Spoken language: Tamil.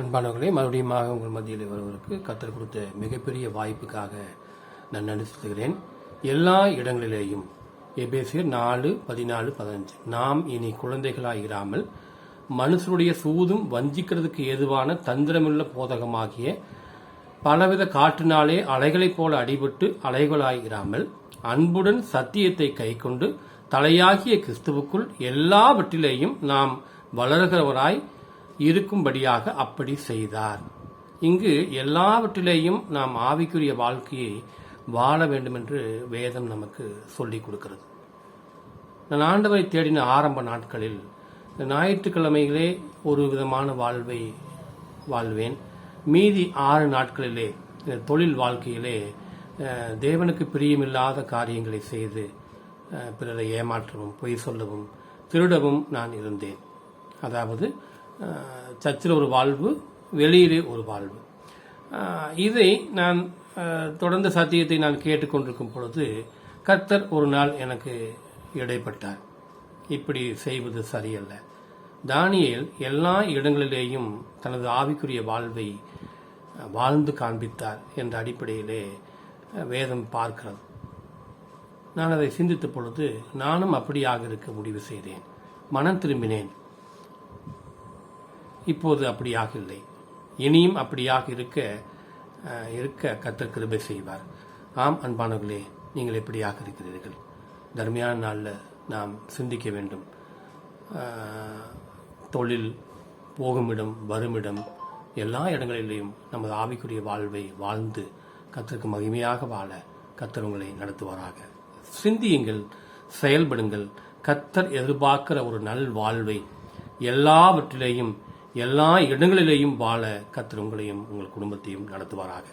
அன்பானவர்களே, மறுபடியும் உங்கள் மத்தியில் வருவதற்கு கர்த்தர் கொடுத்த மிகப்பெரிய வாய்ப்புக்காக நான் நன்றி செலுத்துகிறேன். எல்லா இடங்களிலேயும் எபேசியர் 4:14-15 நாம் இனி குழந்தைகளாயிராமல் மனுஷனுடைய சூதும் வஞ்சிக்கிறதுக்கு ஏதுவான தந்திரமுள்ள போதகமாகிய பலவித காற்றினாலே அலைகளைப் போல அடிபட்டு அலைகளாயிராமல் அன்புடன் சத்தியத்தை கைக்கொண்டு தலையாகிய கிறிஸ்துவுக்குள் எல்லாவற்றிலேயும் நாம் வளர்கிறவராய் இருக்கும்படியாக அப்படி செய்தார். இங்கு எல்லாவற்றிலேயும் நாம் ஆவிக்குரிய வாழ்க்கையை வாழ வேண்டும் என்று வேதம் நமக்கு சொல்லிக் கொடுக்கிறது. நான் ஆண்டவரை தேடின ஆரம்ப நாட்களில் ஞாயிற்றுக்கிழமைகளே ஒரு விதமான வாழ்வை வாழ்வேன். மீதி 6 நாட்களிலே தொழில் வாழ்க்கையிலே தேவனுக்கு பிரியமில்லாத காரியங்களை செய்து பிறரை ஏமாற்றவும், பொய் சொல்லவும், திருடவும் நான் இருந்தேன். அதாவது சர்ச்சில் ஒரு வாழ்வு, வெளியிலே ஒரு வாழ்வு. இதை நான் தொடர்ந்து சத்தியத்தை நான் கேட்டுக்கொண்டிருக்கும் பொழுது கர்த்தர் ஒரு நாள் எனக்கு இடைப்பட்டார். இப்படி செய்வது சரியல்ல. தானியேல் எல்லா இடங்களிலேயும் தனது ஆவிக்குரிய வாழ்வை வாழ்ந்து காண்பித்தார் என்ற அடிப்படையிலே வேதம் பார்க்கிறது. நான் அதை சிந்தித்த பொழுது நானும் அப்படியாக இருக்க முடிவு செய்தேன். மனம் திரும்பினேன். இப்போது அப்படியாக இல்லை. இனியும் அப்படியாக இருக்க கர்த்தர் கிருபை செய்வார். ஆம் அன்பானவர்களே, நீங்கள் எப்படியாக இருக்கிறீர்கள்? தர்மையான நாளில் நாம் சிந்திக்க வேண்டும். தொழில், போகுமிடம், வருமிடம், எல்லா இடங்களிலேயும் நமது ஆவிக்குரிய வாழ்வை வாழ்ந்து கர்த்தருக்கு மகிமையாக வாழ கர்த்தர் உங்களை நடத்துவாராக. சிந்தியுங்கள், செயல்படுங்கள். கர்த்தர் எதிர்பார்க்கிற ஒரு நல் வாழ்வை எல்லாவற்றிலேயும் எல்லா இடங்களிலேயும் வாழ கர்த்தர் உங்களையும் உங்கள் குடும்பத்தையும் நடத்துவாராக.